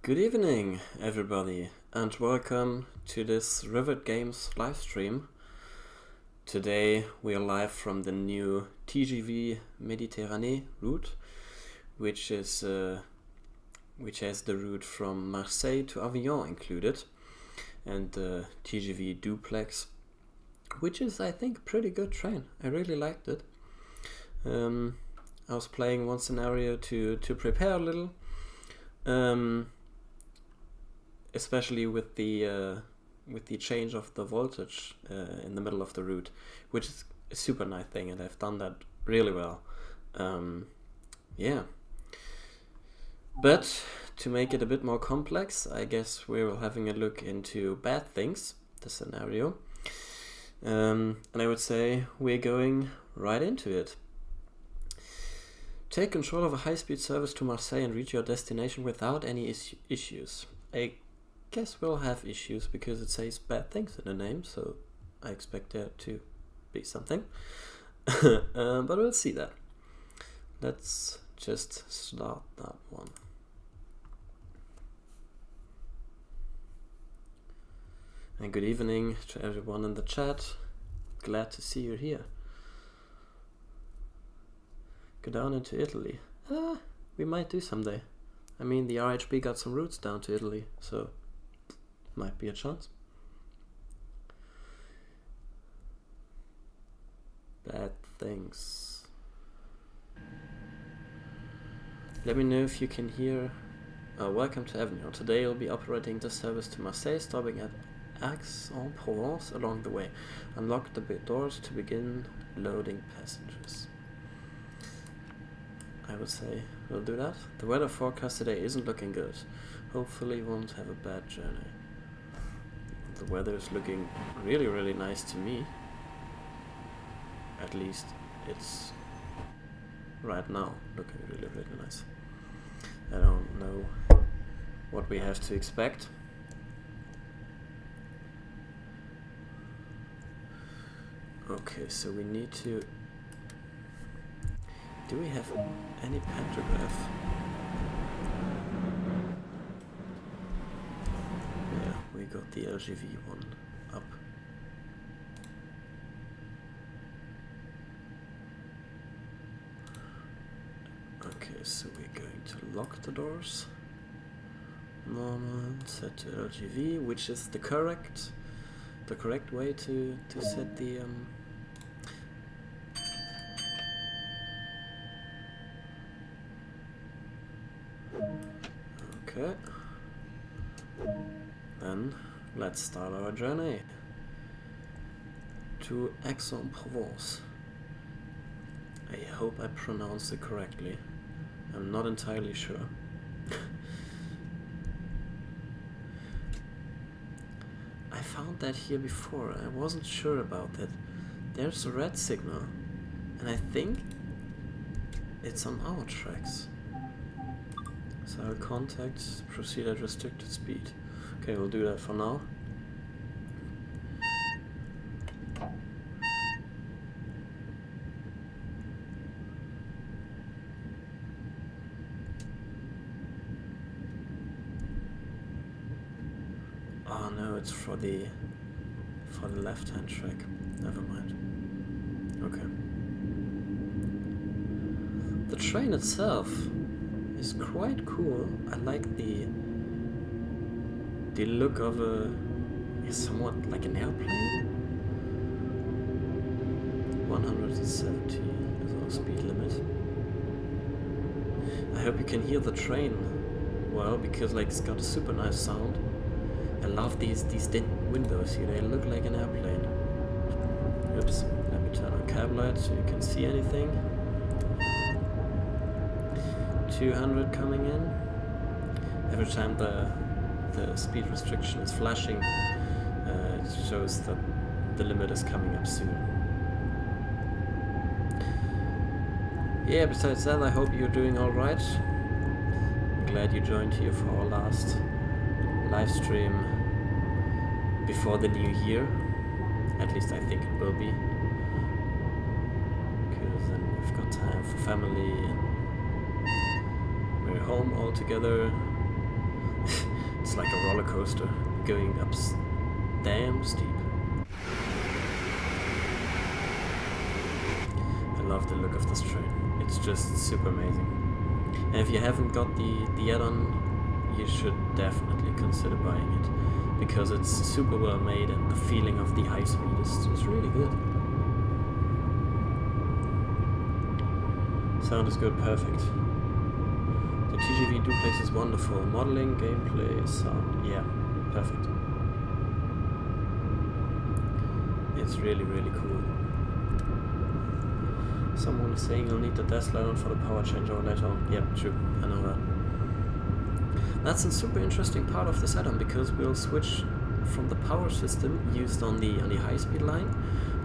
Good evening, everybody, and welcome to this Rivet Games live stream. Today we are live from the new TGV Mediterranee route, which has the route from Marseille to Avignon included, and the TGV Duplex, which is, I think, a pretty good train. I really liked it. I was playing one scenario to prepare a little. Especially with the change of the voltage in the middle of the route, which is a super nice thing, and I've done that really well. Yeah. But to make it a bit more complex, I guess we're having a look into bad things, the scenario. And I would say we're going right into it. Take control of a high-speed service to Marseille and reach your destination without any issues. I guess we'll have issues because it says bad things in the name, so I expect there to be something. But we'll see that. Let's just start that one. And good evening to everyone in the chat. Glad to see you here. Go down into Italy. We might do someday. I mean, the RHB got some routes down to Italy, so might be a chance. Bad things. Let me know if you can hear. Welcome to Avignon. Today you'll be operating the service to Marseille, stopping at Aix-en-Provence along the way. Unlock the doors to begin loading passengers. I would say we'll do that. The weather forecast today isn't looking good. Hopefully we won't have a bad journey. The weather is looking really, really nice to me. At least it's right now looking really, really nice. I don't know what we have to expect. Okay, so we need to... Do we have any pantograph? Yeah, we got the LGV one up. Okay, so we're going to lock the doors. Normal, set to LGV, which is the correct way to set the Okay, then let's start our journey to Aix-en-Provence. I hope I pronounced it correctly. I'm not entirely sure. I found that here before. I wasn't sure about it. There's a red signal, and I think it's on our tracks. So I'll contact, proceed at restricted speed. Okay, we'll do that for now. Oh no, it's for the left-hand track. Never mind. Okay. The train itself is quite cool. I like the look of somewhat like an airplane. 170 is our speed limit. I hope you can hear the train well, because like it's got a super nice sound. I love these windows here. They look like an airplane. Oops. Let me turn on cab light so you can see anything. 200 coming in. Every time the speed restriction is flashing, it shows that the limit is coming up soon. Yeah, besides that, I hope you're doing alright. I'm glad you joined here for our last live stream before the new year. At least I think it will be. Because then we've got time for family and we're home all together. It's like a roller coaster going up damn steep. I love the look of this train. It's just super amazing. And if you haven't got the add-on, you should definitely consider buying it, because it's super well made and the feeling of the high speed is really good. Sound is good, perfect. The TGV duplex is wonderful. Modeling, gameplay, sound, yeah, perfect. It's really, really cool. Someone is saying you'll need the desk light on for the power changeover later on. Yeah, true, I know that. That's a super interesting part of this add-on, because we'll switch from the power system used on the high-speed line,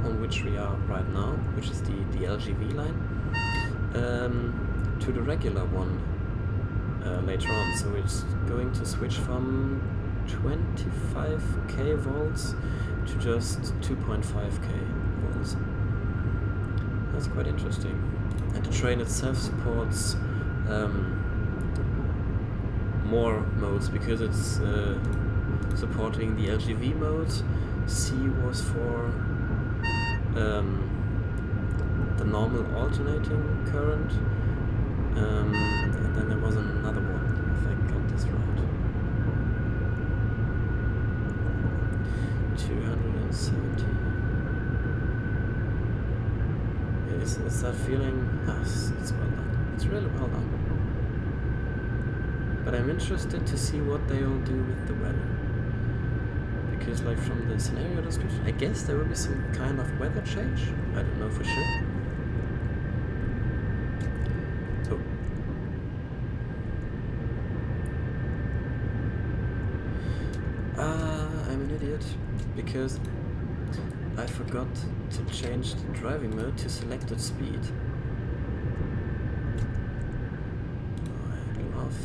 on which we are right now, which is the LGV line, to the regular one later on. So it's going to switch from 25k volts to just 2.5k volts. That's quite interesting. And the train itself supports more modes, because it's supporting the LGV mode. C was for the normal alternating current, and then there was another one, if I got this right. 270. Is that feeling? It's well done. It's really well done. But I'm interested to see what they'll do with the weather. Because like from the scenario description, I guess there will be some kind of weather change. I don't know for sure. I'm an idiot, because I forgot to change the driving mode to selected speed. I love...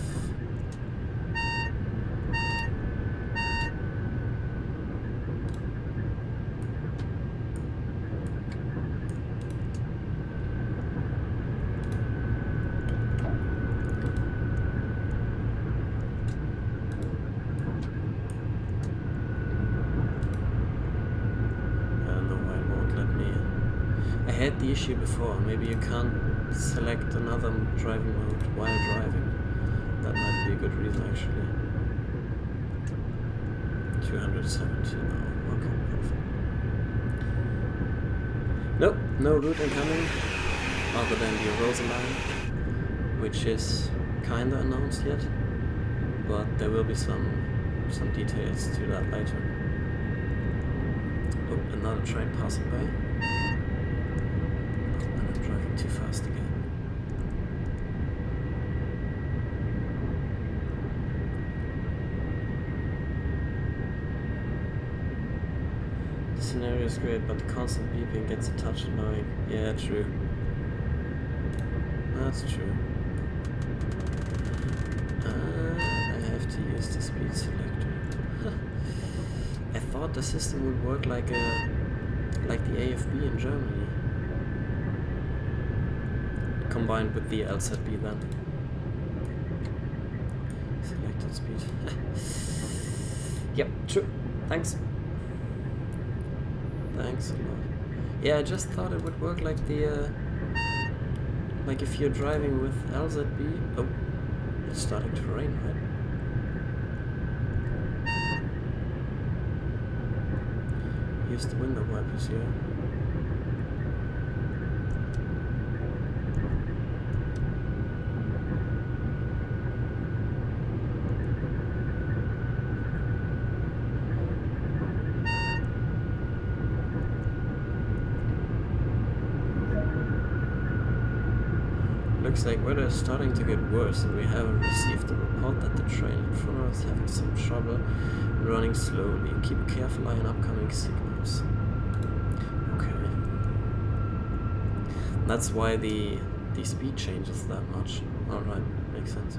I had the issue before. Maybe you can't select another driving mode while driving. That might be a good reason, actually. 270 now. Okay, perfect. Nope, no route incoming, other than the Rosa line, which is kinda announced yet, but there will be some details to that later. Oh, another train passing by. Too fast again. The scenario is great, but the constant beeping gets a touch annoying. Yeah, true. That's true. I have to use the speed selector. I thought the system would work like the AFB in Germany, combined with the LZB then. Selected speed. Yep, true. Thanks. Thanks a lot. Yeah, I just thought it would work like the like if you're driving with LZB. Oh, it's starting to rain, right? Use the window wipers here. Looks like weather is starting to get worse, and we haven't received a report that the train in front of us is having some trouble running slowly. Keep a careful eye on upcoming signals. Okay. That's why the speed changes that much. Alright, makes sense.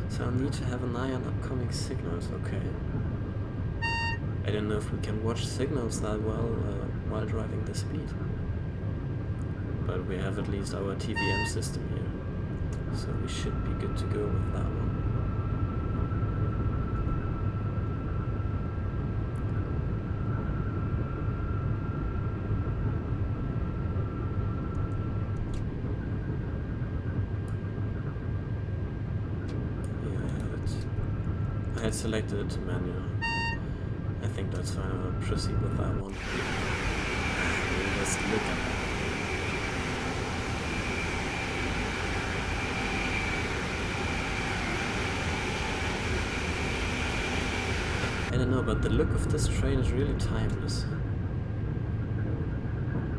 So I need to have an eye on upcoming signals, okay. I don't know if we can watch signals that well while driving the speed. But we have at least our TVM system here, so we should be good to go with that one. I selected it to manual. I think that's fine. I'll proceed with that one. We'll just look at that. I don't know, but the look of this train is really timeless.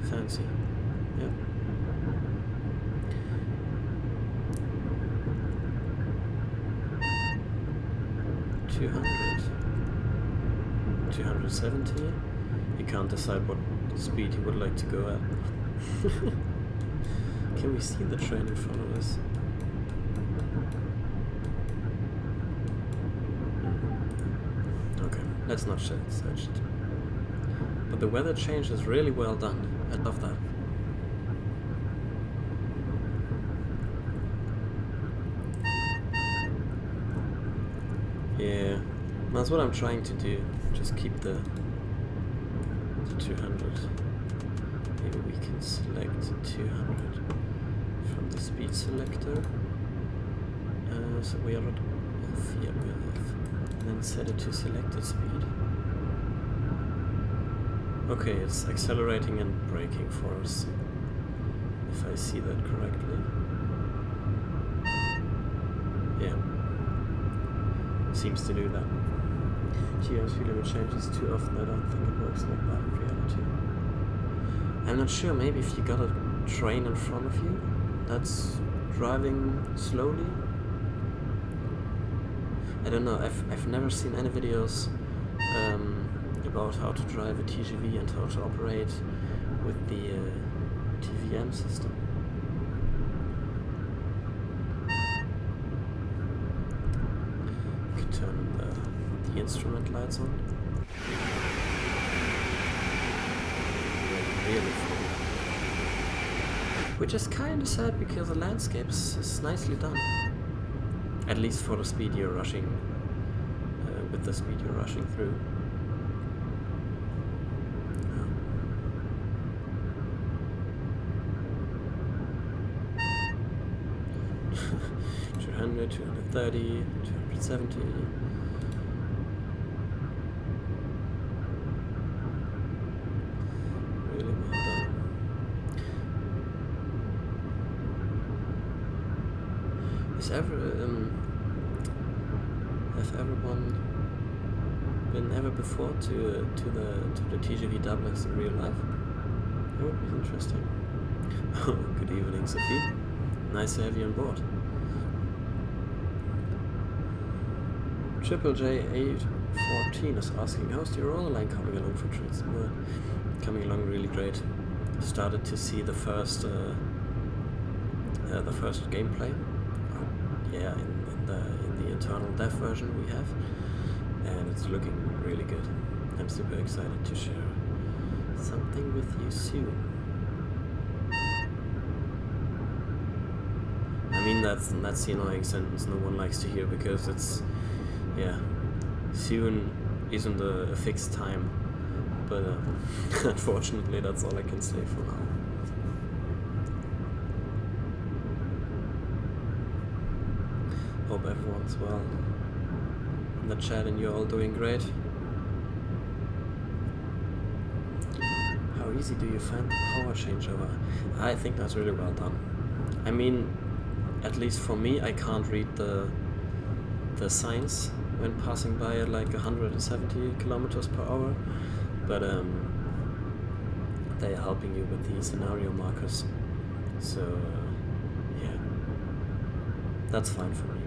Fancy. Yep. $200. 270. You can't decide what speed you would like to go at. Can we see the train in front of us? Okay, let's not search it. But the weather change is really well done. I love that. Yeah, that's what I'm trying to do. Just keep the 200. Maybe we can select 200 from the speed selector. So we are at F, yeah, we are F. And then set it to selected speed. Okay, it's accelerating and braking for us, if I see that correctly. Yeah, seems to do that. GM speed limit changes too often. I don't think it works like that in reality. I'm not sure, maybe if you got a train in front of you that's driving slowly. I don't know, I've never seen any videos about how to drive a TGV and how to operate with the TVM system. You can turn the instrument lights on. Really full. Which is kind of sad because the landscape is nicely done. At least for the speed you're rushing, with the speed you're rushing through. 200, 230, 270. Really well done. Has everyone been ever before to the TGV Doubles in real life? That would be interesting. Oh, good evening, Sophie. Nice to have you on board. Triple J814 is asking, how's the Aurora line coming along for trades? Well, coming along really great. Started to see the first gameplay. Yeah, in the internal dev version we have, and it's looking really good. I'm super excited to share something with you soon. I mean, that's the annoying sentence no one likes to hear, because it's, yeah, soon isn't a fixed time, but unfortunately that's all I can say for now. Hope everyone's well in the chat and you're all doing great. How easy do you find the power changeover? I think that's really well done. I mean, at least for me, I can't read the signs when passing by at like 170 kilometers per hour, but they are helping you with the scenario markers, so yeah, that's fine for me.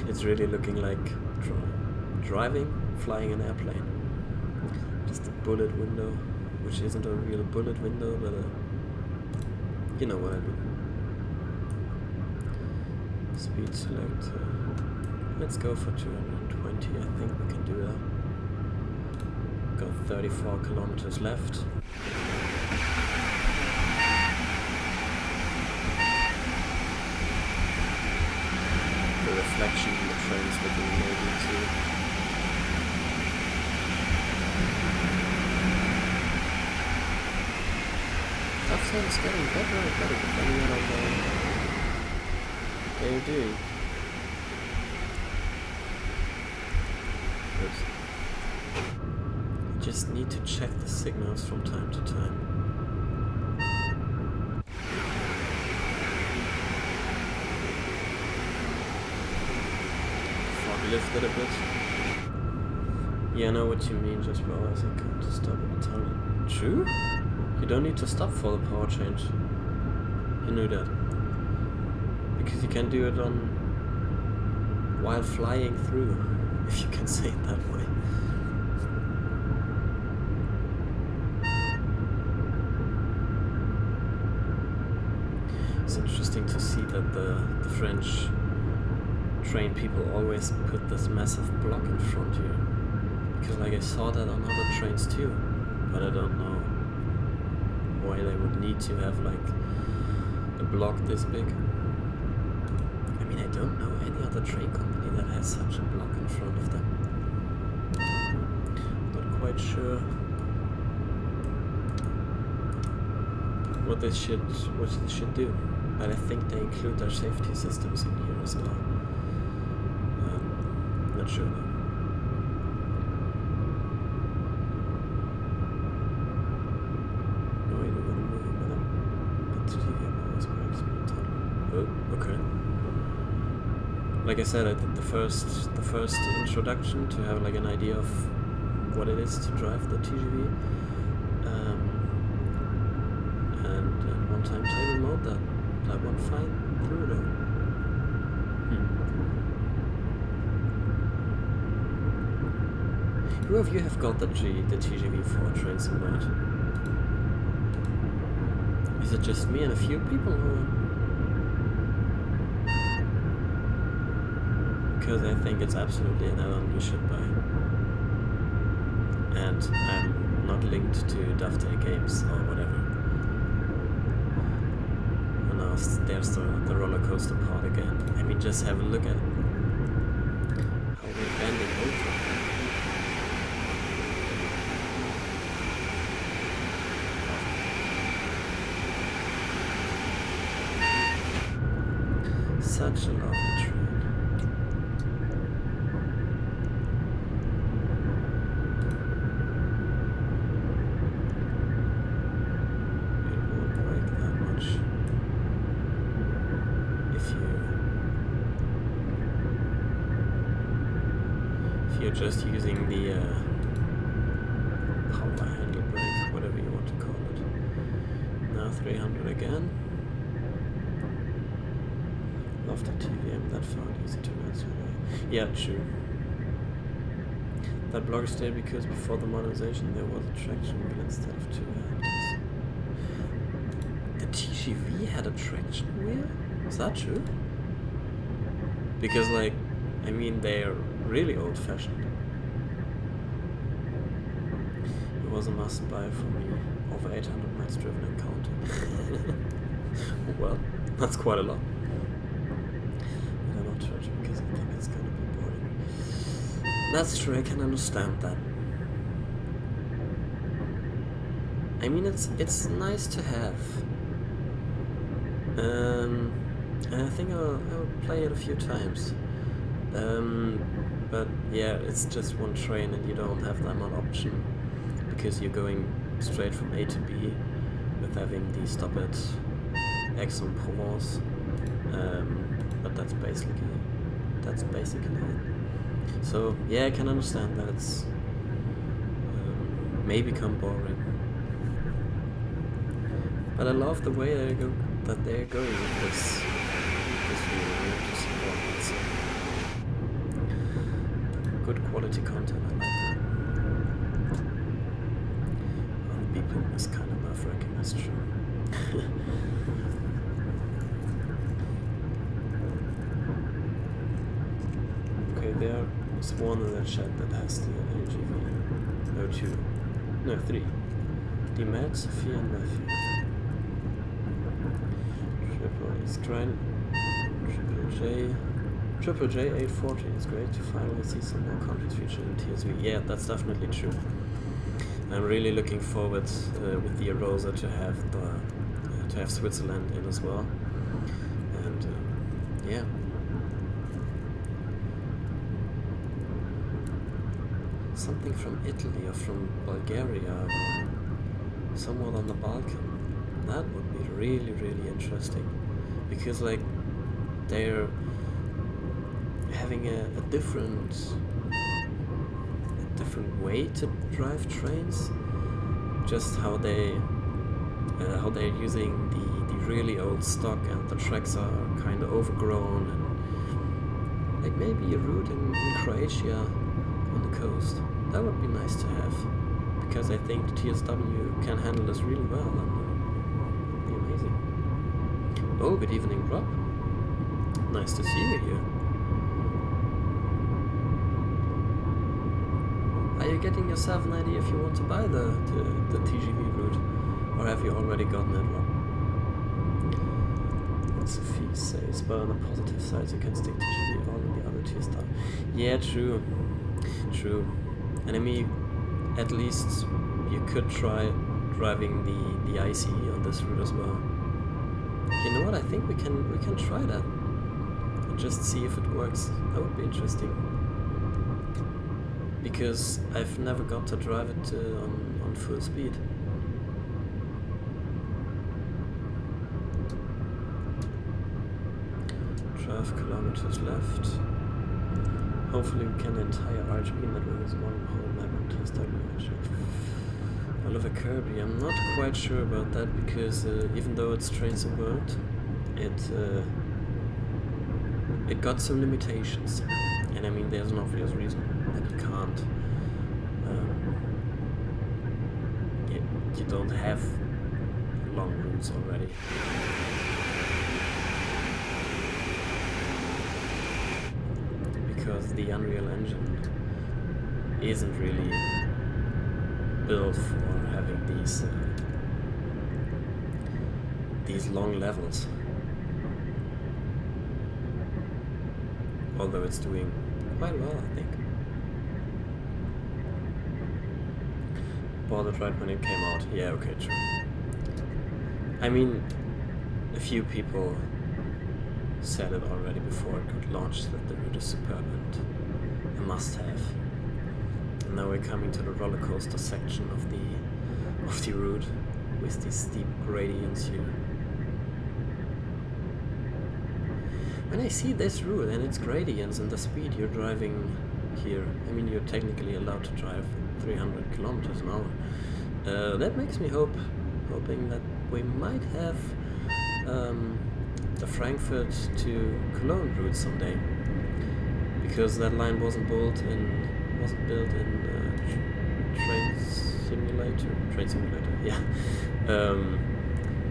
It's really looking like flying an airplane. Just a bullet window, which isn't a real bullet window, but you know what I mean. Speed select. Let's go for 220. I think we can do that. Got 34 kilometers left. The reflection in the train is looking amazing too. That's train is getting better and better depending on what they're doing. Oops. Just need to check the signals from time to time. Fog lifted a bit. Yeah, I know what you mean, Jasper. I can't stop at the tunnel. True? You don't need to stop for the power change. You knew that. Because you can do it on while flying through, if you can say it that way. It's interesting to see that the French train people always put this massive block in front here. Because like I saw that on other trains too, but I don't know why they would need to have like a block this big. I mean, I don't know any other train company that has such a block in front of them. Not quite sure what they should do, but I think they include their safety systems in here as well. Not sure though. Like I said, I did the first introduction to have like an idea of what it is to drive the TGV, and one timetable mode that went fine through though. Who of you have got the TGV 4 train simulator? Is it just me and a few people who? Because I think it's absolutely an add-on you should buy. And I'm not linked to Dovetail Games or whatever. And now there's the roller coaster part again. I mean, just have a look at how we're bending over. Such a lovely train. You're just using the power handle brake, whatever you want to call it. Now 300 again. Love the TVM, that found easy to answer. Yeah, true. That block is there because before the modernization there was a traction wheel instead of two handles. The TGV had a traction wheel? Is that true? Because like, I mean, they're really old-fashioned. It was a must-buy for me. Over 800 miles driven and counting. Well, that's quite a lot. But I'm not charging because I think it's gonna be boring. That's true, I can understand that. I mean, it's nice to have. And I think I'll play it a few times. But yeah, it's just one train and you don't have that much option because you're going straight from A to B with having the stop at Aix-en-Provence. But that's basically it. So yeah, I can understand that it's may become boring. But I love the way they're going with this video. Just good quality content, I like that. The beeping is kind of nerve-wracking, that's true. Okay, there's one in the chat that has the LGV. No, two. No, three. D-Mat, Sophia, and Matthew. Triple J 840. It's great to finally see some more countries featured in TSV. Yeah, that's definitely true. I'm really looking forward with the Arosa to have the to have Switzerland in as well. And yeah. Something from Italy or from Bulgaria or somewhere on the Balkan. That would be really, really interesting. Because like they're having a different way to drive trains. Just how they're using the really old stock, and the tracks are kind of overgrown, and like maybe a route in Croatia on the coast. That would be nice to have, because I think the TSW can handle this really well, and it'd be amazing. Oh, good evening, Rob. Nice to see you here. Are you getting yourself an idea if you want to buy the TGV route, or have you already gotten it, Rob? Sophie says, but on the positive side, you can stick TGV all in the other tier stuff. Yeah, true. And I mean, at least you could try driving the ICE on this route as well. You know what? I think we can try that and just see if it works. That would be interesting. Because I've never got to drive it on full speed. Kilometers left. Hopefully we can entire RGB network is one whole map on TSW actually. Oliver Kirby, I'm not quite sure about that, because even though it's Trains and World, it got some limitations, and I mean there's an obvious reason that you can't. You don't have long routes already. Because the Unreal Engine isn't really built for having these long levels. Although it's doing quite well, I think. Bought it right when it came out. Yeah, okay, true. I mean, a few people said it already before it got launched that the route is superb and a must-have. And now we're coming to the roller coaster section of the route with these steep gradients here. When I see this route and its gradients and the speed you're driving here, I mean you're technically allowed to drive 300 kilometers an hour. That makes me hoping that we might have the Frankfurt to Cologne route someday, because that line wasn't built in Train Simulator, yeah.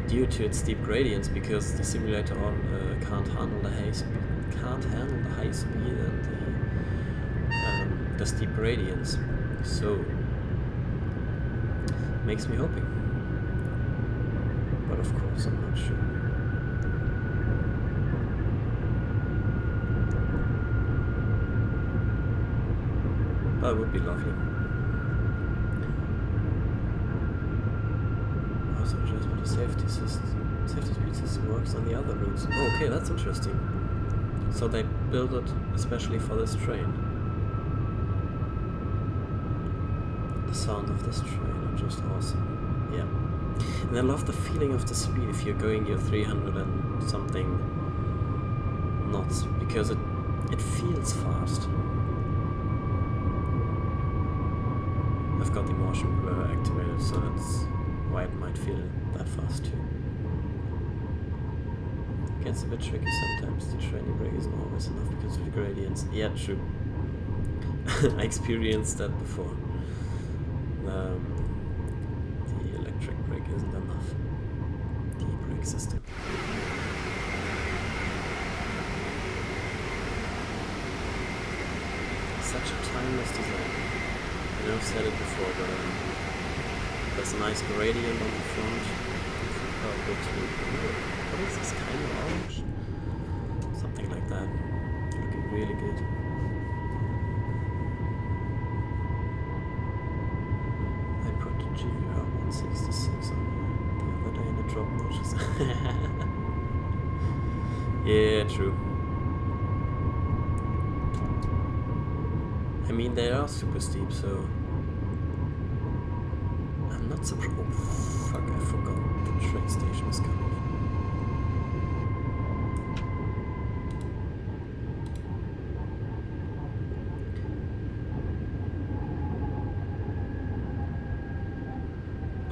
Due to its steep gradients, because the simulator can't handle the high speed and the steep gradients. So makes me hoping, but of course I'm not sure. That would be lovely. Also, Jasper, the safety speed system works on the other routes. Oh, okay, that's interesting. So they built it especially for this train. The sound of this train are just awesome. Yeah. And I love the feeling of the speed if you're going your 300 and something knots, because it feels fast. I've got the motion blur activated, so that's why it might feel that fast too. Gets a bit tricky sometimes. The training brake isn't always enough because of the gradients. Yeah, true. I experienced that before. The electric brake isn't enough. The brake system. Such a timeless design. I know I've said it before, but there's a nice gradient on the front. What is this, kind of orange? Something like that. Looking really good. I put the GVR 166 on here. that I in the drop notches. Yeah, true. I mean, they are super steep, so I'm not surprised. Oh, fuck, I forgot the train station is coming in.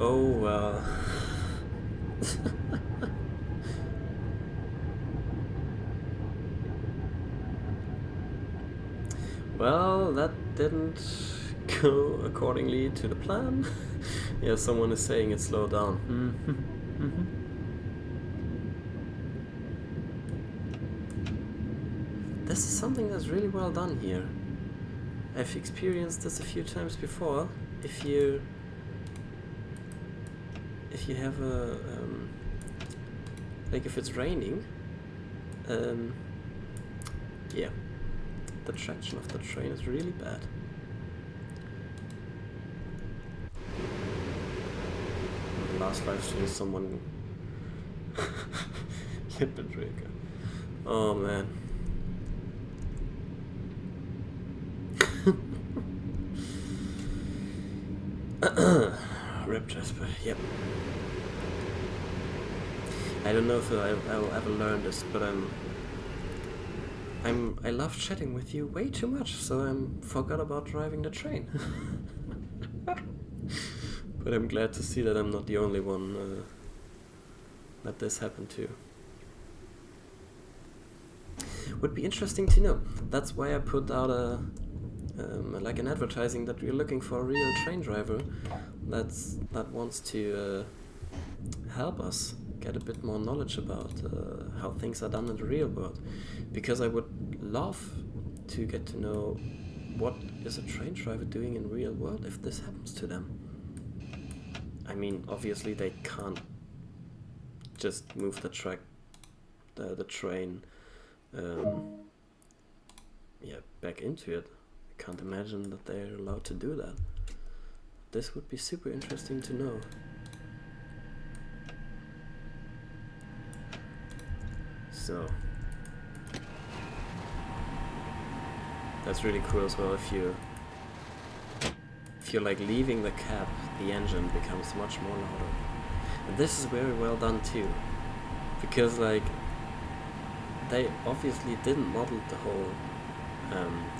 Oh, well. Well, that didn't go accordingly to the plan. Yeah, someone is saying it slowed down. This is something that's really well done here. I've experienced this a few times before. If you have a like if it's raining, yeah, the traction of the train is really bad. In the last live stream, someone hit the trigger. Oh man. Rip Jasper, yep. I don't know if I will ever learn this, but I love chatting with you way too much, so I forgot about driving the train. But I'm glad to see that I'm not the only one that this happened to. Would be interesting to know. That's why I put out like an advertising that we're looking for a real train driver that wants to help us get a bit more knowledge about how things are done in the real world, because I would love to get to know what is a train driver doing in real world if this happens to them. I mean, obviously they can't just move the train back into it. I can't imagine that they're allowed to do that. This would be super interesting to know. So that's really cool as well. If you're like leaving the cab, the engine becomes much more louder. And this is very well done too, because like they obviously didn't model the whole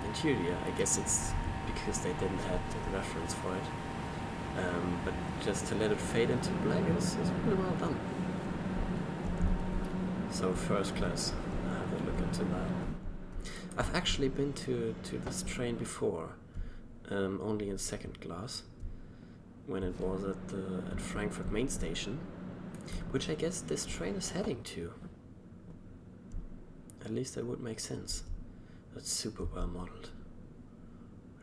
interior. I guess it's because they didn't have the reference for it. But just to let it fade into black is really well done. So first class, I'll have a look into that. I've actually been to this train before, only in second class, when it was at Frankfurt main station, which I guess this train is heading to. At least that would make sense. That's super well modeled.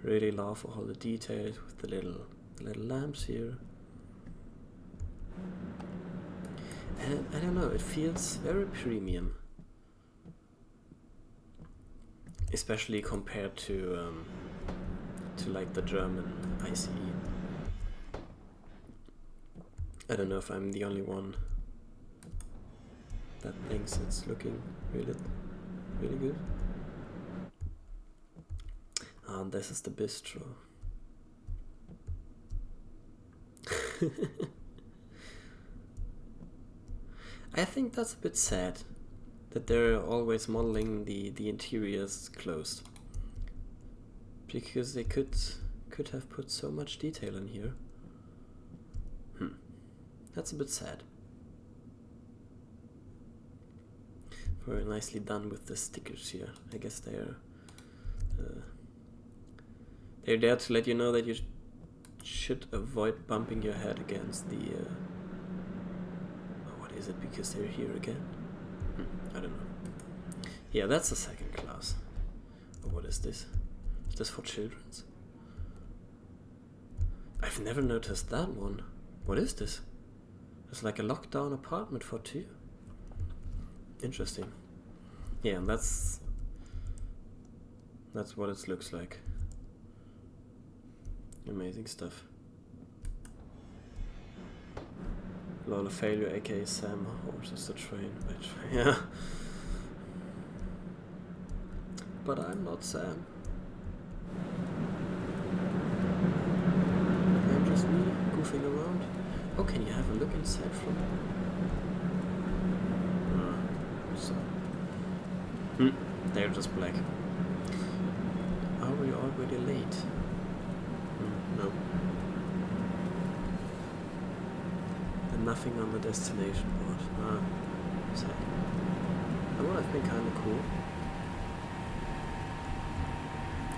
Really love all the details with the little lamps here. And I don't know, it feels very premium, especially compared to like the German ICE. I don't know if I'm the only one that thinks it's looking really good. And this is the bistro. I think that's a bit sad that they're always modeling the interiors closed, because they could have put so much detail in here. That's a bit sad. Very nicely done with the stickers here. I guess they're there to let you know that you should avoid bumping your head against the what is it, because they're here again? I don't know. Yeah, that's the second class. Oh, what is this? Is this for children's? I've never noticed that one. What is this? It's like a lockdown apartment for two. Interesting. Yeah, and that's what it looks like. Amazing stuff. Lol, a failure, aka Sam horses the train. Yeah. But I'm not Sam. I'm just me, goofing around. Oh, can you have a look inside from... So... they're just black. Are we already late? No. And nothing on the destination board. Sad. That would have been kinda cool.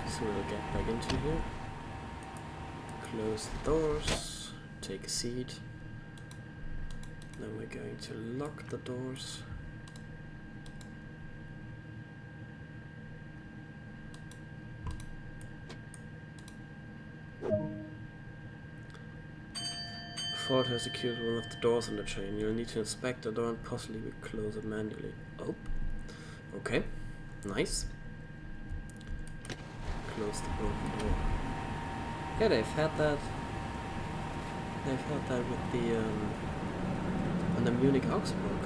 So we'll get back into here. Close the doors. Take a seat. Then we're going to lock the doors. Ford has secured one of the doors on the train. You'll need to inspect the door and possibly close it manually. Oh, okay, nice. Close the broken door. Yeah, they've had that. They've had that with the on the Munich Augsburg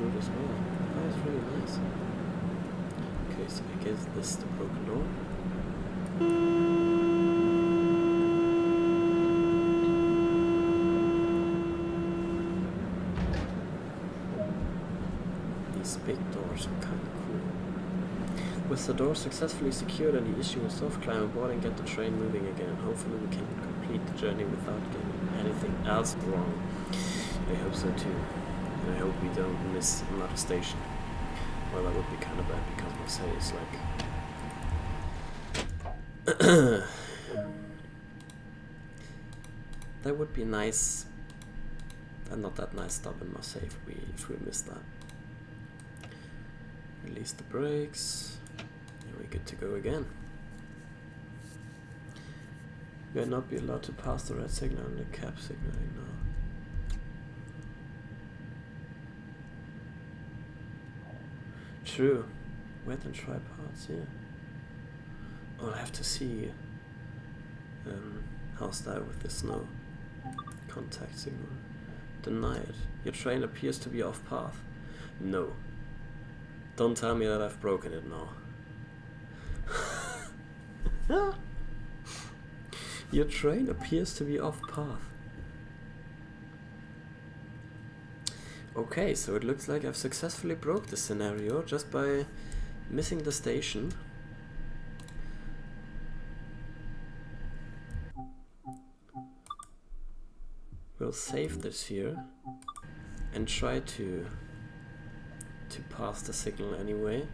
route as well. That was really nice. Okay, so I guess this is the broken door. These big doors are kind of cool. With the door successfully secured and the issue is solved, climb aboard and get the train moving again. Hopefully we can complete the journey without getting anything else wrong. I hope so too. And I hope we don't miss another station. Well, that would be kind of bad because Marseille is like... that would be nice. And not that nice stop in Marseille if we missed that. Release the brakes. And we're good to go again. We will not be allowed to pass the red signal and the cab signaling now. True. Wet and try parts, yeah. I'll have to see how's that with the snow. Contact signal. Denied. Your train appears to be off path. No. Don't tell me that I've broken it now. Your train appears to be off path. Okay, so it looks like I've successfully broke the scenario just by missing the station. We'll save this here and try to pass the signal anyway.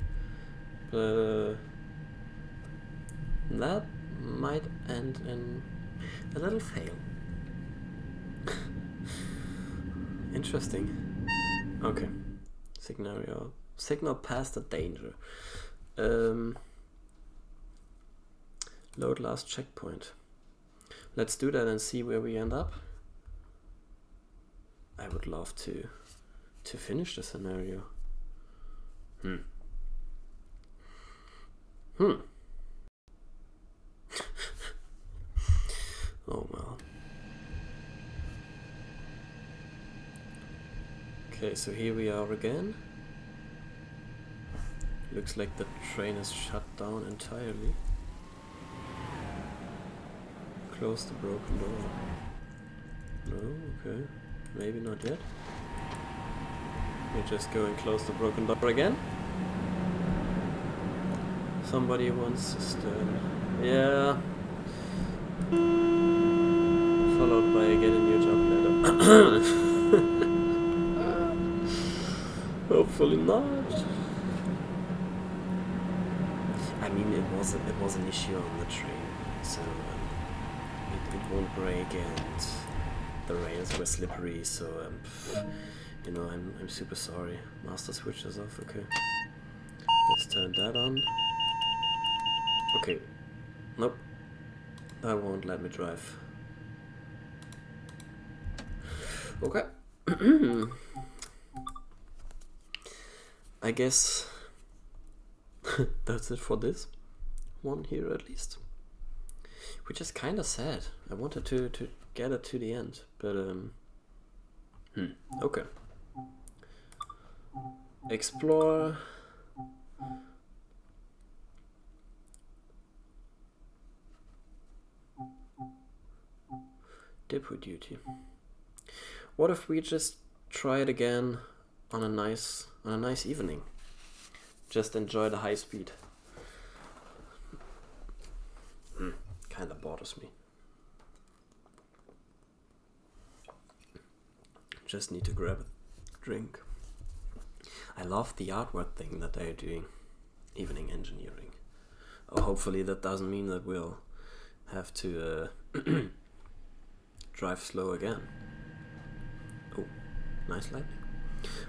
But that might end in a little fail. Interesting. Okay. Signal past the danger. Load last checkpoint. Let's do that and see where we end up. I would love to finish the scenario. Oh well. Okay, so here we are again. Looks like the train is shut down entirely. Close the broken door. No, okay. Maybe not yet. We're just going close the broken door again. Somebody wants to stern. Yeah. Followed by get a new job later. Hopefully not. I mean, it was an issue on the train, so it won't break, and the rails were slippery. So you know, I'm super sorry. Master switches off. Okay, let's turn that on. Okay, nope, that won't let me drive. Okay. I guess that's it for this one here, at least. Which is kind of sad. I wanted to get it to the end, but Okay. Explore. Depot duty. What if we just try it again on a nice evening? Just enjoy the high speed. Kinda bothers me. Just need to grab a drink. I love the artwork thing that they're doing. Evening engineering. Oh, hopefully that doesn't mean that we'll have to drive slow again. Oh, nice lightning.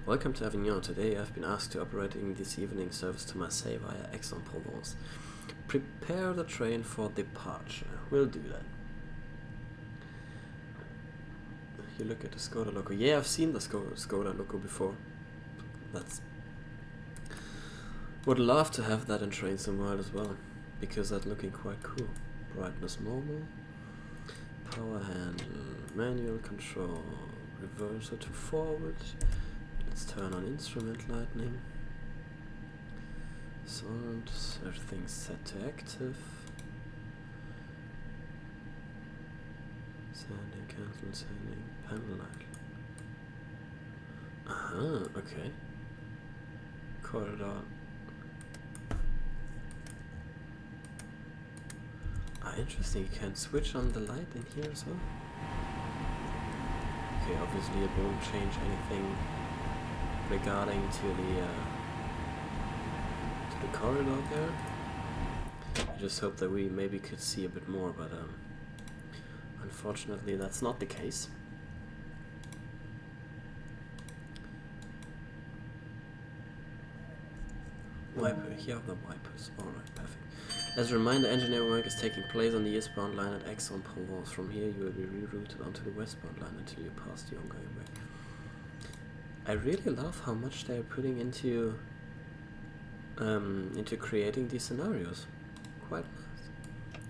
Welcome to Avignon. Today I've been asked to operating this evening service to Marseille via Aix-en-Provence. Prepare the train for departure. We'll do that. You look at the Skoda logo. Yeah, I've seen the Skoda logo before. Would love to have that in Train Sim World as well, because that's looking quite cool. Brightness normal, power handle, manual control, reverser to forward. Let's turn on instrument lighting. Sound, everything's set to active. Sanding, cancel, sanding, panel light. Okay. Corridor. Interesting, you can switch on the light in here as well. Okay, obviously it won't change anything regarding to the corridor there. I just hope that we maybe could see a bit more, but unfortunately that's not the case. Wiper, here are the wipers. Alright, perfect. As a reminder, engineering work is taking place on the eastbound line at Aix-en-Provence. From here you will be rerouted onto the westbound line until you pass the ongoing work. I really love how much they're putting into creating these scenarios. Quite nice.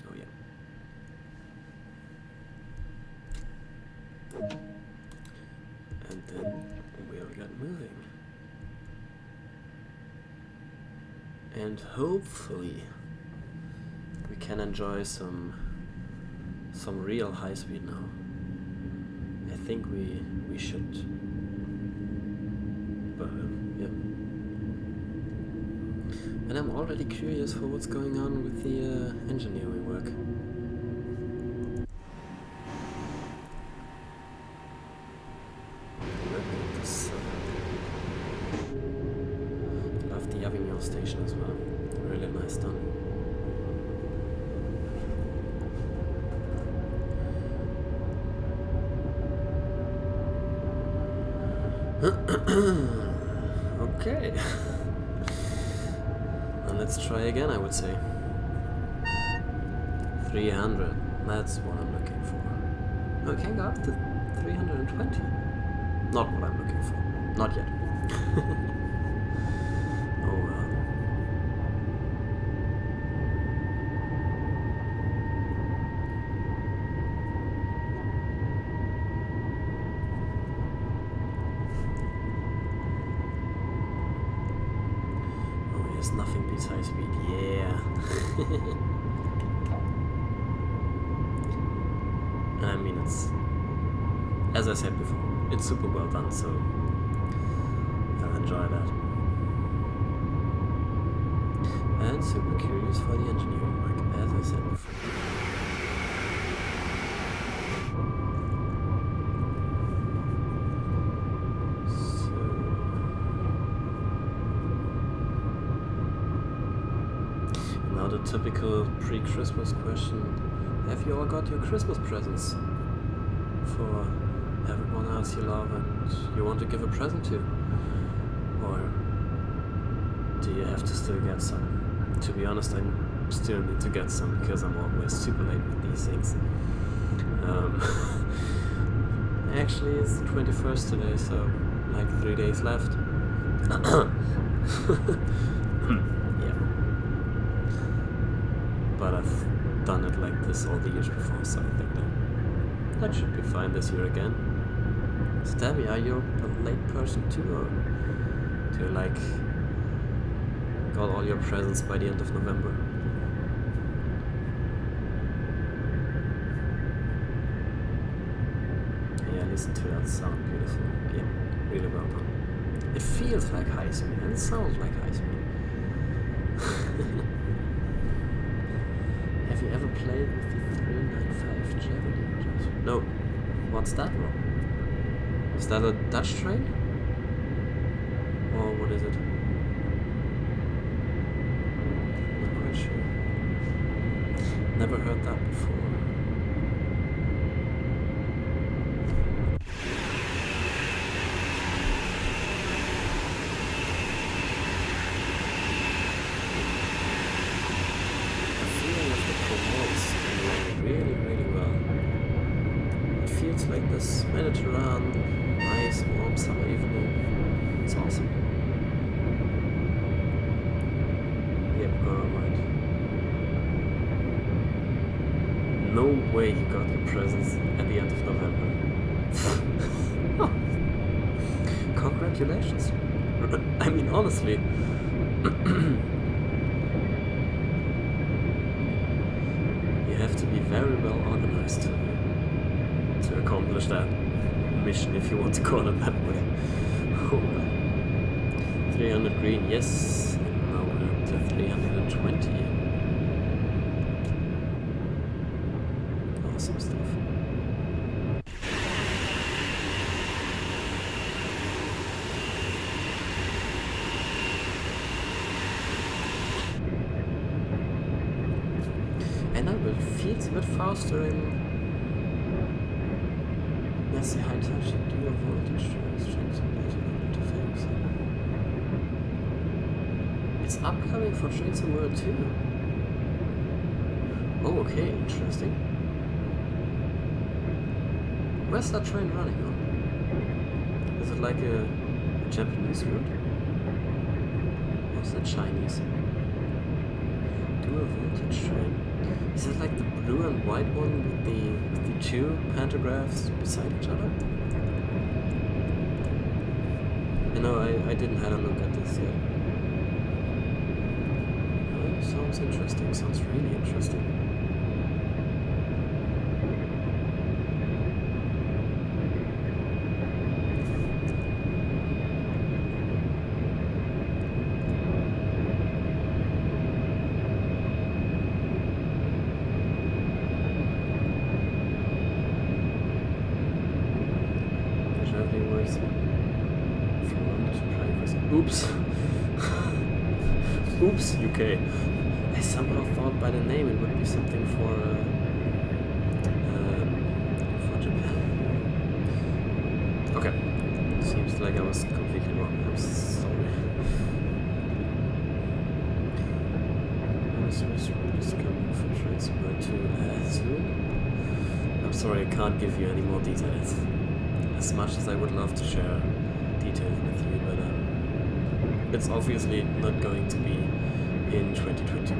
Oh yeah. And then we'll get moving. And hopefully we can enjoy some real high speed now. I think we should. But yeah. And I'm already curious for what's going on with the engineering work. Look at this. Love the Avignon station as well. Really nice done. Okay. And let's try again, I would say. 300. That's what I'm looking for. No, it can go up to 320. Not what I'm looking for. Not yet. Oh well. Nothing beats high speed, yeah. And I mean, it's, as I said before, it's super well done, so I'll enjoy that. And super curious for the engineering work, as I said before. The typical pre-Christmas question: have you all got your Christmas presents for everyone else you love and you want to give a present to? Or do you have to still get some? To be honest, I still need to get some because I'm always super late with these things. Actually, it's the 21st today, so like 3 days left. But I've done it like this all the years before, so I think that should be fine this year again. Stabby, are you a late person too, or do you like got all your presents by the end of November? Yeah, listen to that sound, beautiful. Yeah, really well done. It feels like high speed and it sounds like high speed. Have you ever played with the 395 Javelin, Jasper? No. What's that one? Is that a Dutch train? Or what is it? Not quite sure. Never heard that before. Like this Mediterranean, nice warm summer evening. It's awesome. Yep, got it right. No way you got your presents at the end of November. Oh. Congratulations. I mean, honestly. You have to be very well organized to accomplish that mission, if you want to call it that way. 300 green, yes, and now we're up to 320. Awesome stuff. And now it feels a bit faster in. That's the high touch dual voltage strength interface. It's upcoming for Trains in World 2. Oh, okay, interesting. Where's that train running on? Is it like a Japanese route? Or is it Chinese? Dual voltage train. Is it like the blue and white one with the two pantographs beside each other? You know, I didn't have a look at this yet. Oh, sounds interesting, sounds really interesting. Oops. Oops, UK. I somehow thought by the name it would be something for Japan. Okay. Seems like I was completely wrong. I'm sorry. This is coming for transfer to soon. I'm sorry, I can't give you any more details. As much as I would love to share details with you, but it's obviously not going to be in 2020.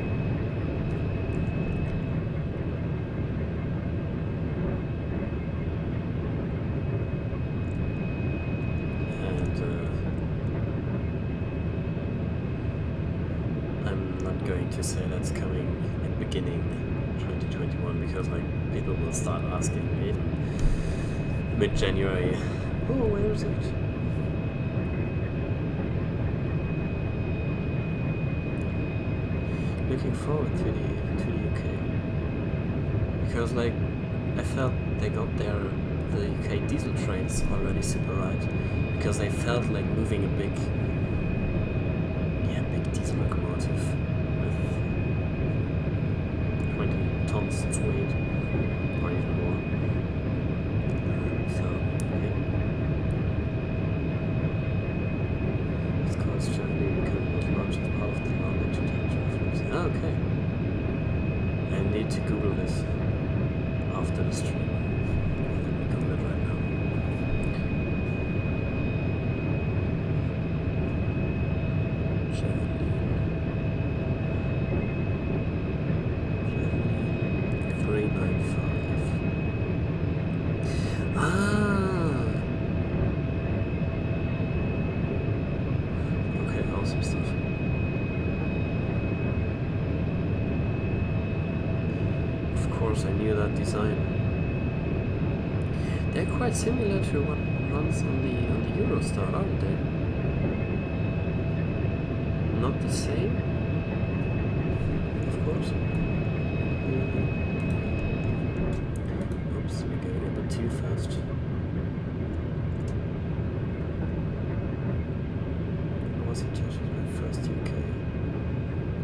And I'm not going to say that's coming in beginning 2021 because like people will start asking me in mid-January, oh, where is it? Looking forward to the UK because like I felt they got the UK diesel trains already super right because they felt like moving a big diesel locomotive with 20 tons of weight or even more. So yeah, it's called Germany because it was launched as part of the London to okay. I need to Google this after the stream. Let me Google it right now. Javelin 395. Ah! you that design. They're quite similar to what runs on the Eurostar, aren't they? Not the same, of course. Oops, we're going a bit too fast. Was it touches my first UK?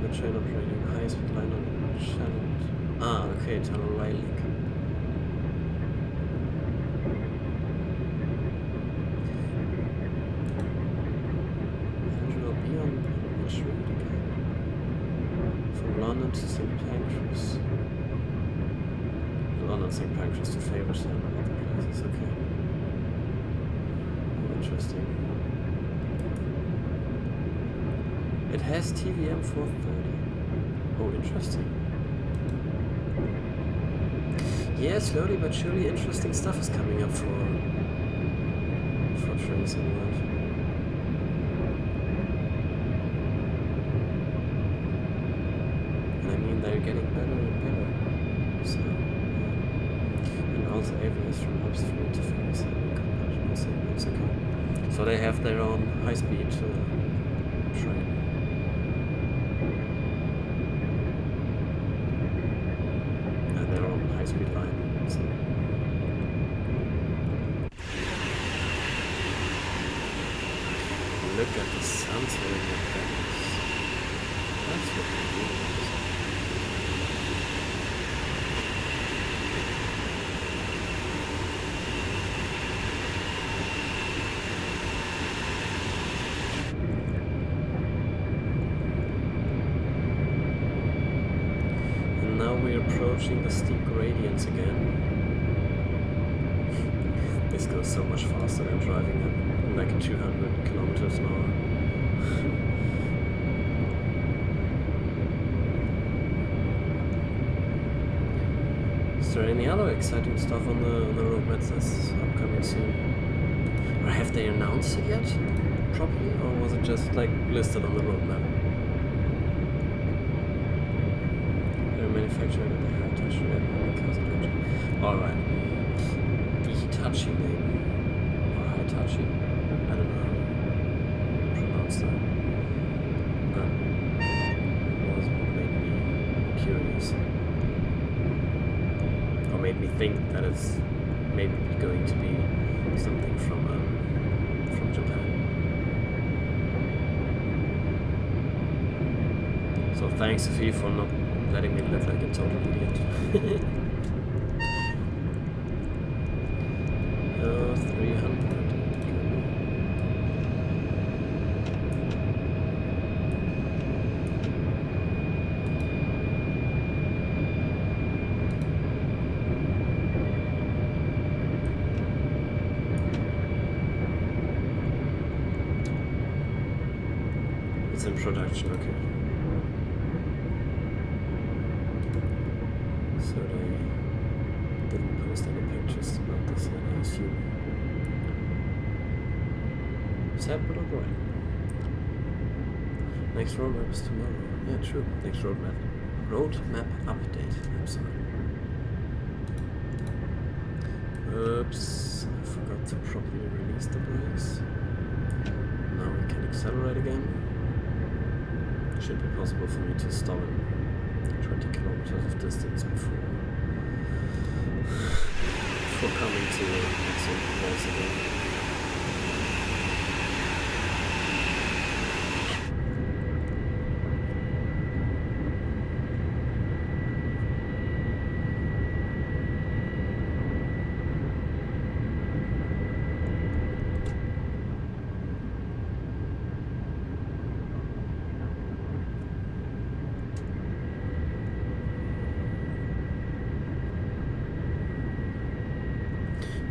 The train operating a high-speed line on channel. Ah, okay, tunnel rail link. Andrew will be on which route again? From London to St. Pancras. London, St. Pancras to Faversham and other places, okay. Oh, interesting. It has TVM 430. Oh, interesting. Yeah, slowly but surely interesting stuff is coming up for trains in the world. And I mean, they're getting better and better. So, yeah. And also Avignon is from Upstream to Faversham conventional segments, okay. So they have their own high-speed train. Their own high-speed line. So. Look at the sunset in the heavens. That's what they do. And now we're approaching the steep gradients again. This goes so much faster than driving at like 200 kilometers an hour. Is there any other exciting stuff on the roadmaps that's upcoming soon? Or have they announced it yet properly, or was it just like listed on the roadmap? Manufacturer that they have touched Rivet because of it. Alright. The Hitachi name. Or Hitachi? I don't know how to pronounce that. But it was what made me curious. Or made me think that it's maybe going to be something from Japan. So thanks Sophie for not letting me look like a total idiot. 300. It's in production, okay. So they didn't post any pictures about this yet, I assume. Sad but alright. Next roadmap is tomorrow. Yeah, true. Next roadmap update. I'm sorry. Oops. I forgot to properly release the brakes. Now we can accelerate again. Should be possible for me to stop in 20 kilometers of distance before coming to the exit place again.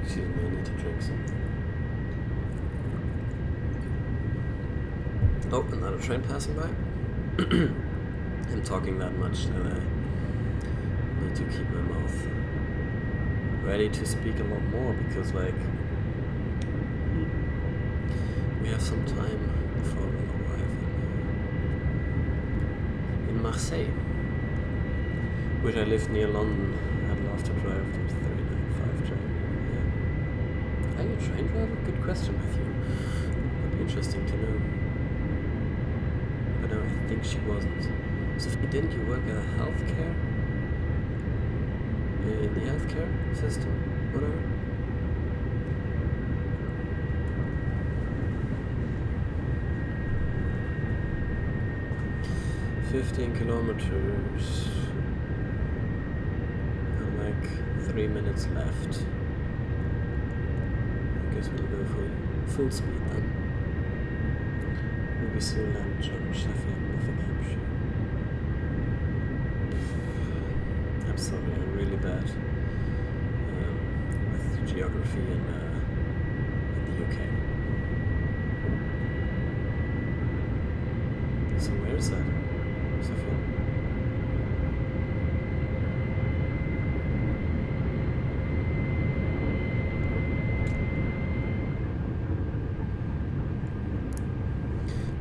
Excuse me, I need to drink something. Oh, another train passing by. I'm talking that much that I need to keep my mouth ready to speak a lot more because, like, we have some time before we'll arrive in Marseille, which I live near London. I'd love to drive the 395 train. Yeah. Are you a train driver? Good question, Matthew. Would be interesting to know. But no, I think she wasn't. Sophie, didn't you work at healthcare? In the healthcare system? Whatever? 15 kilometers. And like 3 minutes left. I guess we'll go full speed then. We'll be soon land on Sheffield, Nottinghamshire. I'm sorry, I'm really bad with geography in the UK. So where is that? Sophia?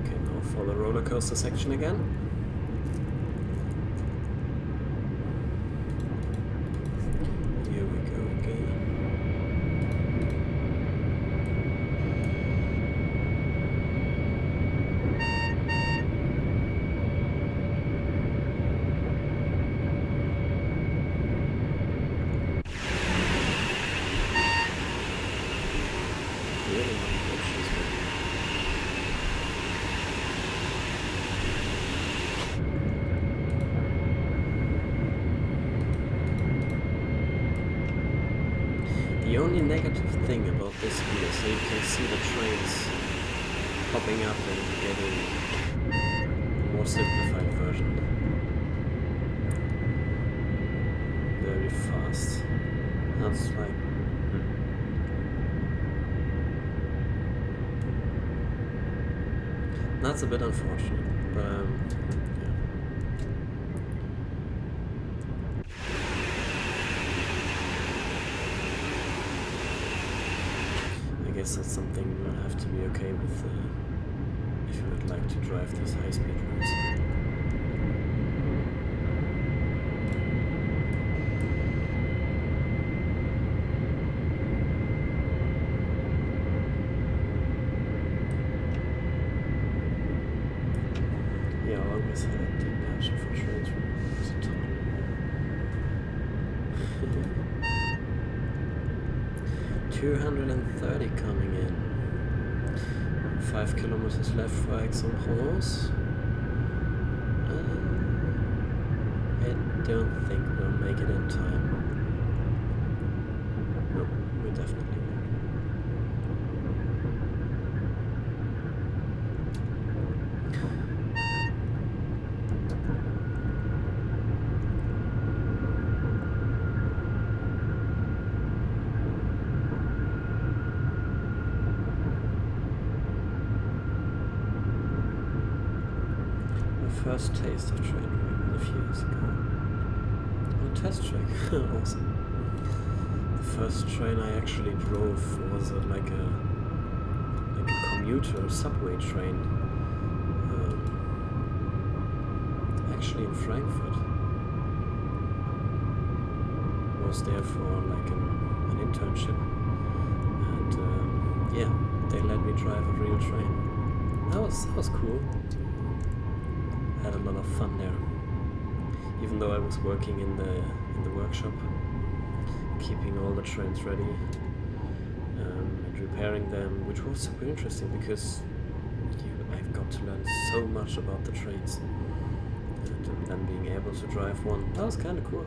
Okay, now for the roller coaster section again. Here we go again. The only negative thing about this view is so you can see the trains popping up and getting a more simplified version. Very fast. That's like... That's a bit unfortunate, but yeah. I guess that's something we'll have to be okay with if you would like to drive these high-speed routes. Yeah, I always had a deep passion for trains when I was a toddler. 230 coming in. 5 kilometers left for Aix-en-Provence. I don't think we'll make it in time. No, we definitely won't. First taste of train driving a few years ago. On a test track. Awesome. The first train I actually drove was like a commuter subway train. Actually in Frankfurt. Was there for like an internship, and yeah, they let me drive a real train. That was cool. Had a lot of fun there, even though I was working in the workshop, keeping all the trains ready and repairing them, which was super interesting because I got to learn so much about the trains, and then being able to drive one, that was kind of cool.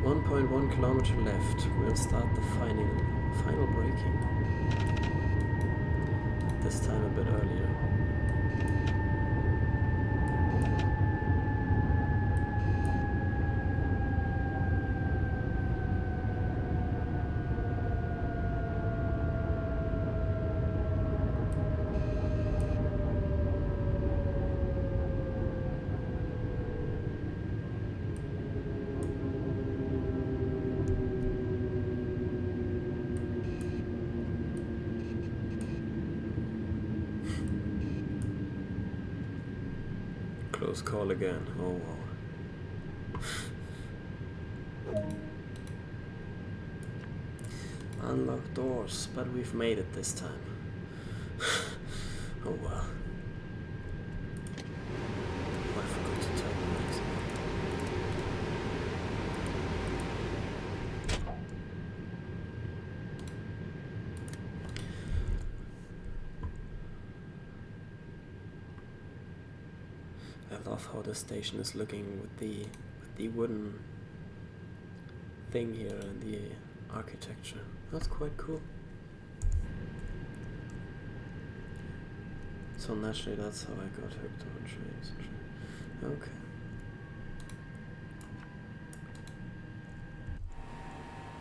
.1 kilometer left. We'll start the final braking. This time a bit earlier. Close call again. Oh wow. Unlocked doors, but we've made it this time. Oh well. Oh, I forgot to turn the lights. I love how the station is looking with the wooden thing here and the architecture. That's quite cool. So naturally that's how I got hooked on trains. Okay.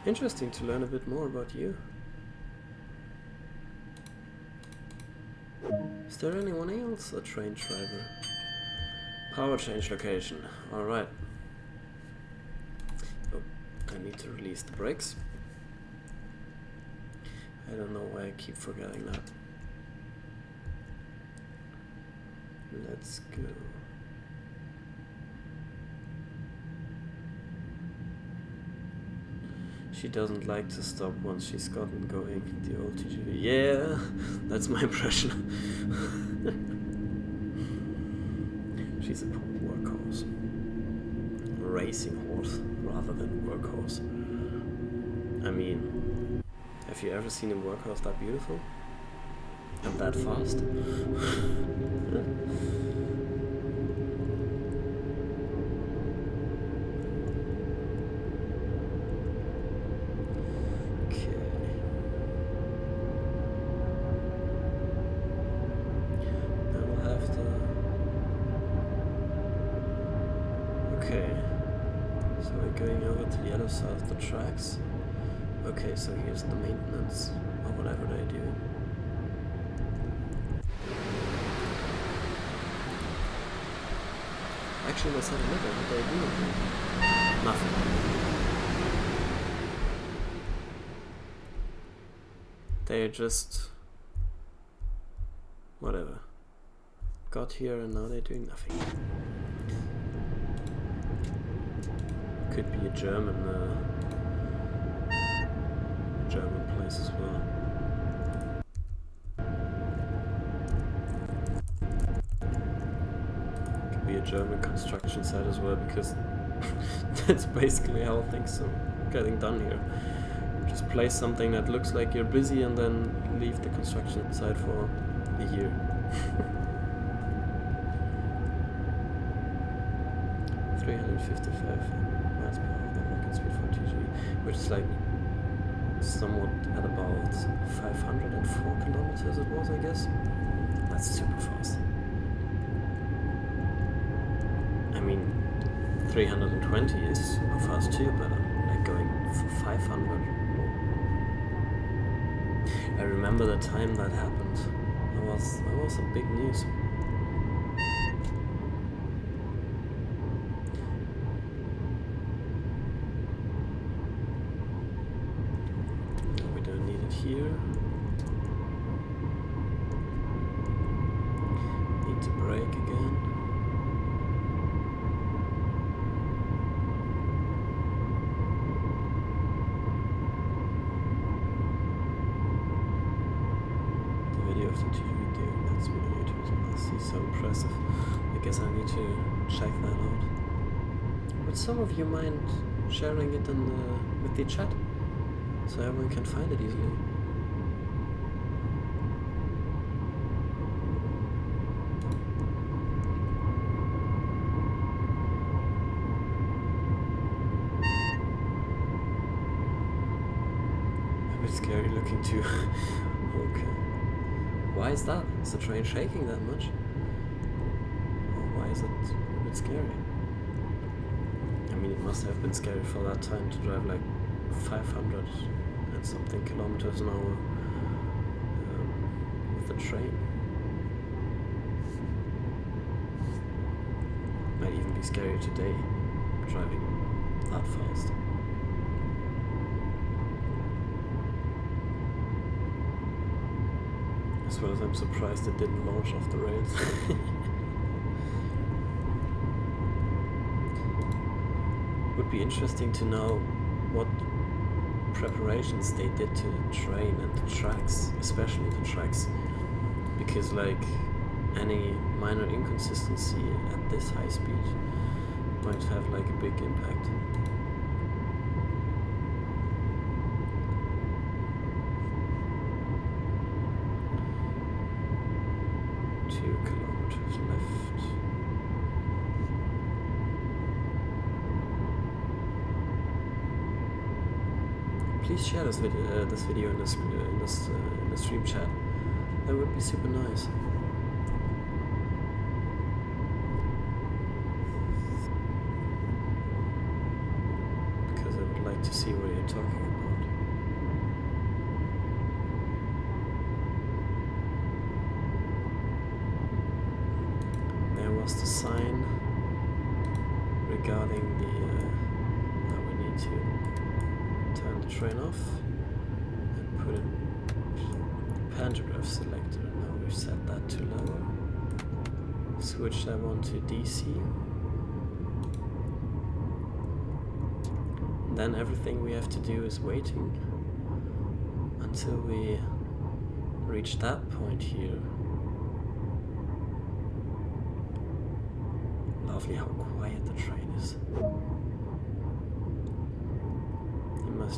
Interesting to learn a bit more about you. Is there anyone else a train driver? Power change location. Alright. Oh, I need to release the brakes. I don't know why I keep forgetting that. Let's go. She doesn't like to stop once she's gotten going, the old TGV. Yeah, that's my impression. She's a workhorse. Racing horse rather than workhorse. I mean, have you ever seen a workhorse that beautiful? And that fast? Side of the tracks. Okay, so here's the maintenance or whatever they do. Actually, let's have a look at what they do. Nothing. They're just whatever. Got here and now they're doing nothing. Could be a German place as well. Could be a German construction site as well, because that's basically how things are getting done here. Just place something that looks like you're busy and then leave the construction site for a year. 355 miles per hour, the market speed for TGV, which is like somewhat at about 504 kilometers it was, I guess. That's super fast. I mean, 320 is super fast too, but like going for 500. I remember the time that happened. That was a big news. Here. Need to brake again. The video of the TGV doing that speed on YouTube is so impressive. I guess I need to check that out. Would some of you mind sharing it in with the chat so everyone can find it easily? Scary looking too. Okay. Why is that? Is the train shaking that much? Or why is it a bit scary? I mean, it must have been scary for that time to drive like 500 and something kilometers an hour with the train. Might even be scary today, driving that fast. As well as I'm surprised it didn't launch off the rails. Would be interesting to know what preparations they did to the train and the tracks, especially the tracks, because like any minor inconsistency at this high speed might have like a big impact. Please share this video in the stream chat. That would be super nice. Because I would like to see what you're talking about. There was the sign regarding the that we need to turn the train off and put a pantograph selector. Now we've set that to lower. Switch that one to DC. Then everything we have to do is waiting until we reach that point here. Lovely how quiet the train is.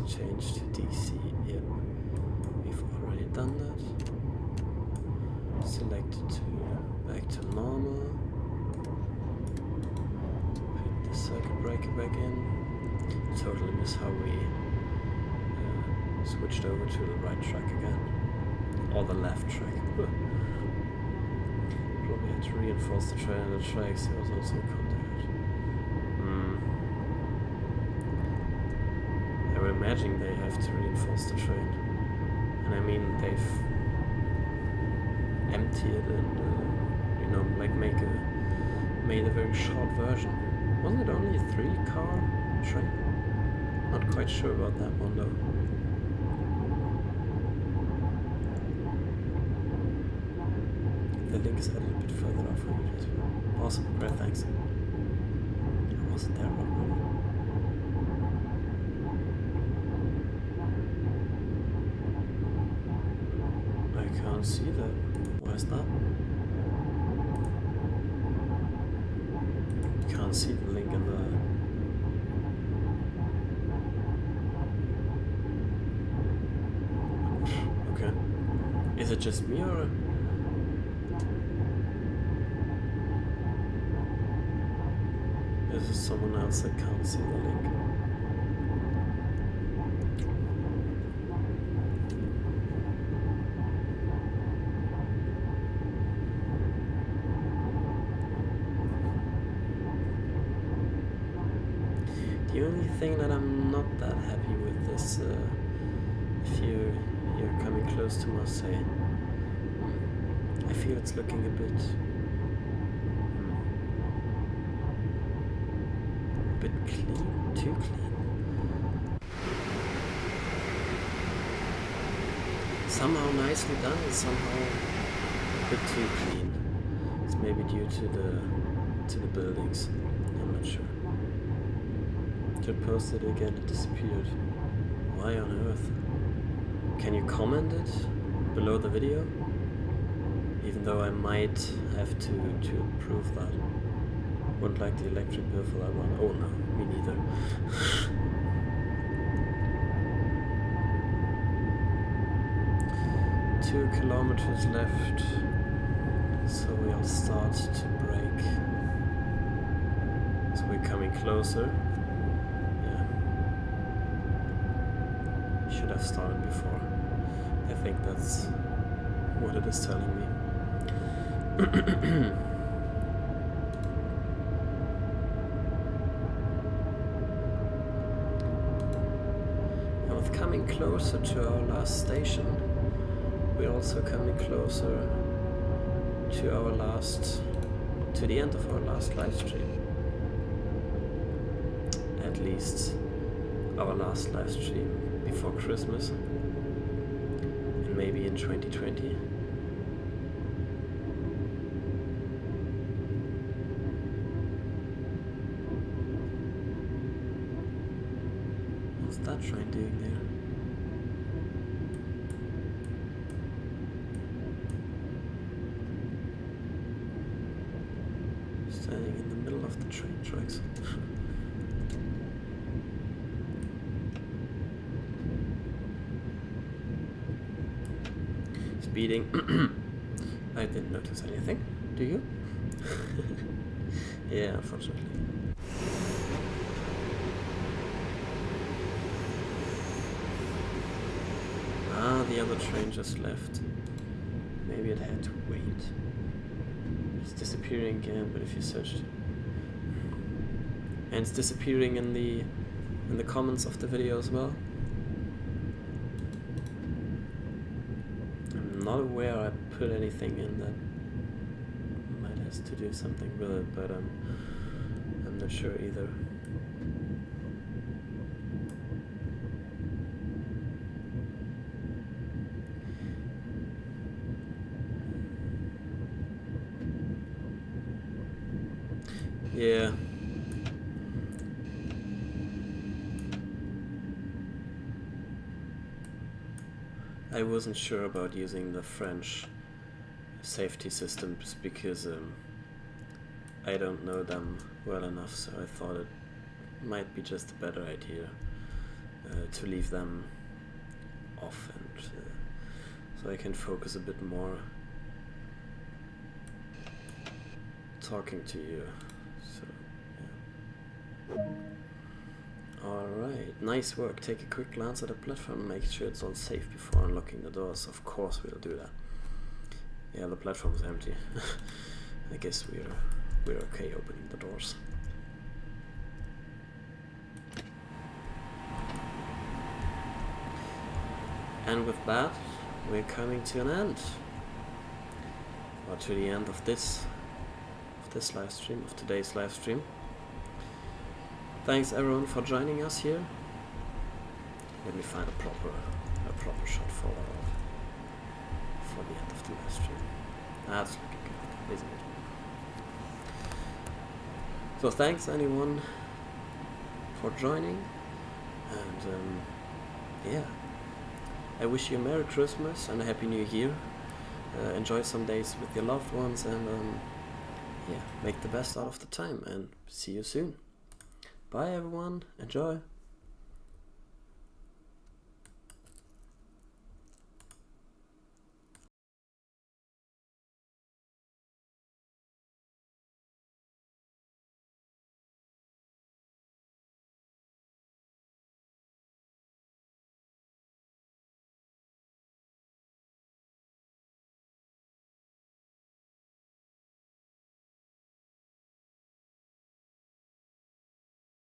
Change to DC. Yep, we've already done that. Select it to back to normal. Put the circuit breaker back in. Totally miss how we switched over to the right track again, or the left track. Probably had to reinforce the train and the tracks. There was also contact. I imagine they have to reinforce the train, and I mean they've emptied it and you know, like made a very short version. Wasn't it only a 3-car train? Not quite sure about that one though. The link is a little bit further off for you, Jasper. Awesome, great, thanks. I wasn't there already. I can't see that. Why is that? Can't see the link in the... Okay. Is it just me or... is it someone else that can't see the link? The only thing that I'm not that happy with is if you're coming close to Marseille. I feel it's looking a bit clean, too clean. Somehow nicely done, and somehow a bit too clean. It's maybe due to the buildings. I'm not sure. Just posted it again, it disappeared. Why on earth? Can you comment it below the video? Even though I might have to approve that. Wouldn't like the electric bill for that one. Oh no, me neither. 2 kilometers left, so we'll start to brake. So we're coming closer. Yeah. Should have started before. I think that's what it is telling me. And with coming closer to our last station, we're also coming closer to the end of our last live stream. At least our last live stream before Christmas, and maybe in 2020. What's that train doing there? Standing in the middle of the train tracks. Speeding. I didn't notice anything. Do you? Yeah, unfortunately. Ah, the other train just left. Maybe it had to wait. It's disappearing again, but if you search it. And it's disappearing in the comments of the video as well. I'm not aware I put anything in that might have to do something with it, but I'm not sure either. Yeah. I wasn't sure about using the French safety systems because I don't know them well enough, so I thought it might be just a better idea to leave them off, and so I can focus a bit more talking to you. So yeah. Alright, nice work. Take a quick glance at the platform, make sure it's all safe before unlocking the doors. Of course we'll do that. Yeah, the platform's empty. I guess we're okay opening the doors. And with that, we're coming to an end. Or to the end of this live stream, of today's live stream. Thanks everyone for joining us here. Let me find a proper shot for the end of the live stream. That's looking good, isn't it? So thanks anyone for joining, and yeah, I wish you a Merry Christmas and a Happy New Year. Enjoy some days with your loved ones, and yeah, make the best out of the time, and see you soon. Bye everyone, enjoy.